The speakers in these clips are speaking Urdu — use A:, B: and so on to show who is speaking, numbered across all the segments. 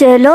A: چلو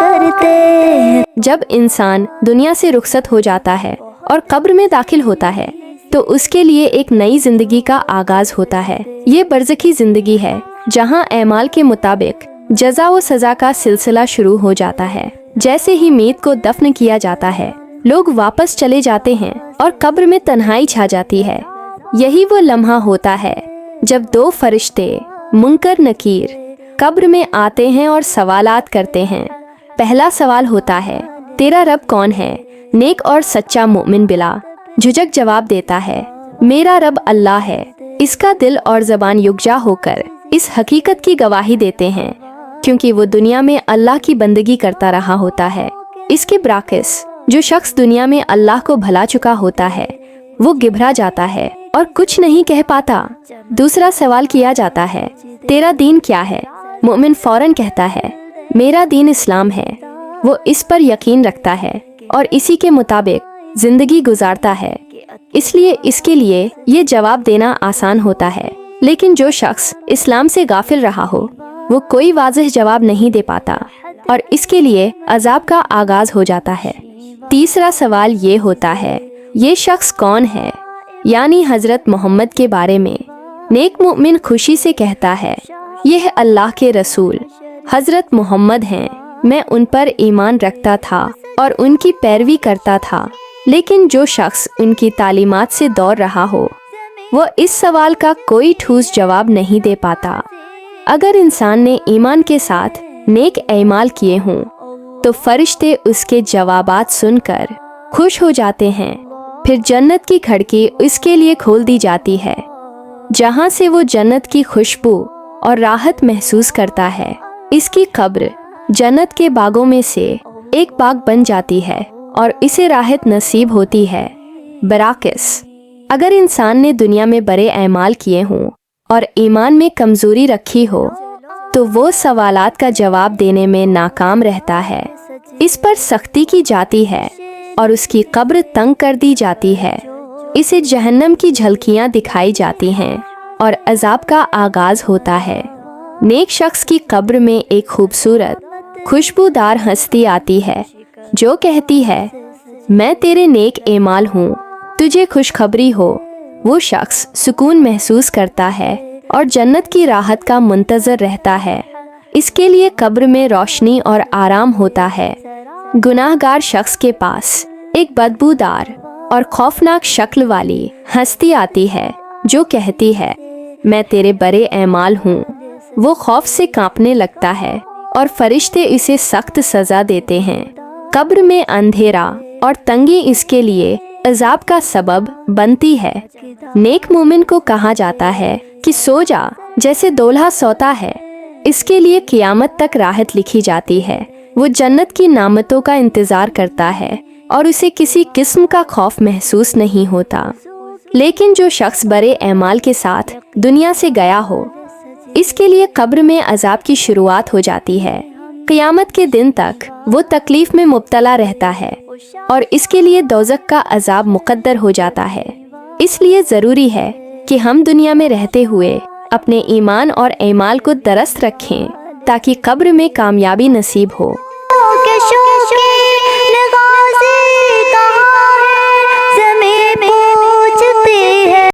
A: کرتے ہیں۔
B: جب انسان دنیا سے رخصت ہو جاتا ہے اور قبر میں داخل ہوتا ہے تو اس کے لیے ایک نئی زندگی کا آغاز ہوتا ہے۔ یہ برزخی زندگی ہے جہاں اعمال کے مطابق جزا و سزا کا سلسلہ شروع ہو جاتا ہے۔ جیسے ہی میت کو دفن کیا جاتا ہے لوگ واپس چلے جاتے ہیں اور قبر میں تنہائی چھا جاتی ہے۔ یہی وہ لمحہ ہوتا ہے جب دو فرشتے منکر نکیر قبر میں آتے ہیں اور سوالات کرتے ہیں۔ پہلا سوال ہوتا ہے، تیرا رب کون ہے؟ نیک اور سچا مومن بلا جھجک جواب دیتا ہے، میرا رب اللہ ہے۔ اس کا دل اور زبان یکجا ہو کر اس حقیقت کی گواہی دیتے ہیں کیونکہ وہ دنیا میں اللہ کی بندگی کرتا رہا ہوتا ہے۔ اس کے برعکس جو شخص دنیا میں اللہ کو بھلا چکا ہوتا ہے وہ گھبرا جاتا ہے اور کچھ نہیں کہہ پاتا۔ دوسرا سوال کیا جاتا ہے، تیرا دین کیا ہے؟ مومن فوراً کہتا ہے، میرا دین اسلام ہے۔ وہ اس پر یقین رکھتا ہے اور اسی کے مطابق زندگی گزارتا ہے، اس لیے اس کے لیے یہ جواب دینا آسان ہوتا ہے۔ لیکن جو شخص اسلام سے غافل رہا ہو وہ کوئی واضح جواب نہیں دے پاتا اور اس کے لیے عذاب کا آغاز ہو جاتا ہے۔ تیسرا سوال یہ ہوتا ہے، یہ شخص کون ہے؟ یعنی حضرت محمد کے بارے میں۔ نیک مومن خوشی سے کہتا ہے، یہ اللہ کے رسول حضرت محمد ہیں، میں ان پر ایمان رکھتا تھا اور ان کی پیروی کرتا تھا۔ لیکن جو شخص ان کی تعلیمات سے دور رہا ہو وہ اس سوال کا کوئی ٹھوس جواب نہیں دے پاتا۔ اگر انسان نے ایمان کے ساتھ نیک اعمال کیے ہوں تو فرشتے اس کے جوابات سن کر خوش ہو جاتے ہیں، پھر جنت کی کھڑکی اس کے لیے کھول دی جاتی ہے جہاں سے وہ جنت کی خوشبو اور راحت محسوس کرتا ہے۔ اس کی قبر جنت کے باغوں میں سے ایک باغ بن جاتی ہے اور اسے راحت نصیب ہوتی ہے۔ برعکس اگر انسان نے دنیا میں برے اعمال کیے ہوں اور ایمان میں کمزوری رکھی ہو تو وہ سوالات کا جواب دینے میں ناکام رہتا ہے۔ اس پر سختی کی جاتی ہے اور اس کی قبر تنگ کر دی جاتی ہے۔ اسے جہنم کی جھلکیاں دکھائی جاتی ہیں اور عذاب کا آغاز ہوتا ہے۔ نیک شخص کی قبر میں ایک خوبصورت خوشبودار ہستی آتی ہے جو کہتی ہے، میں تیرے نیک اعمال ہوں، تجھے خوشخبری ہو۔ وہ شخص سکون محسوس کرتا ہے اور جنت کی راحت کا منتظر رہتا ہے۔ اس کے لیے قبر میں روشنی اور آرام ہوتا ہے۔ گناہگار شخص کے پاس ایک بدبودار اور خوفناک شکل والی ہستی آتی ہے جو کہتی ہے، میں تیرے برے اعمال ہوں۔ وہ خوف سے کانپنے لگتا ہے اور فرشتے اسے سخت سزا دیتے ہیں۔ قبر میں اندھیرا اور تنگی اس کے لیے عذاب کا سبب بنتی ہے۔ نیک مومن کو کہا جاتا ہے کہ سو جا جیسے دولہا سوتا ہے۔ اس کے لیے قیامت تک راحت لکھی جاتی ہے۔ وہ جنت کی نعمتوں کا انتظار کرتا ہے اور اسے کسی قسم کا خوف محسوس نہیں ہوتا۔ لیکن جو شخص برے اعمال کے ساتھ دنیا سے گیا ہو اس کے لیے قبر میں عذاب کی شروعات ہو جاتی ہے۔ قیامت کے دن تک وہ تکلیف میں مبتلا رہتا ہے اور اس کے لیے دوزخ کا عذاب مقدر ہو جاتا ہے۔ اس لیے ضروری ہے کہ ہم دنیا میں رہتے ہوئے اپنے ایمان اور اعمال کو درست رکھیں تاکہ قبر میں کامیابی نصیب ہو۔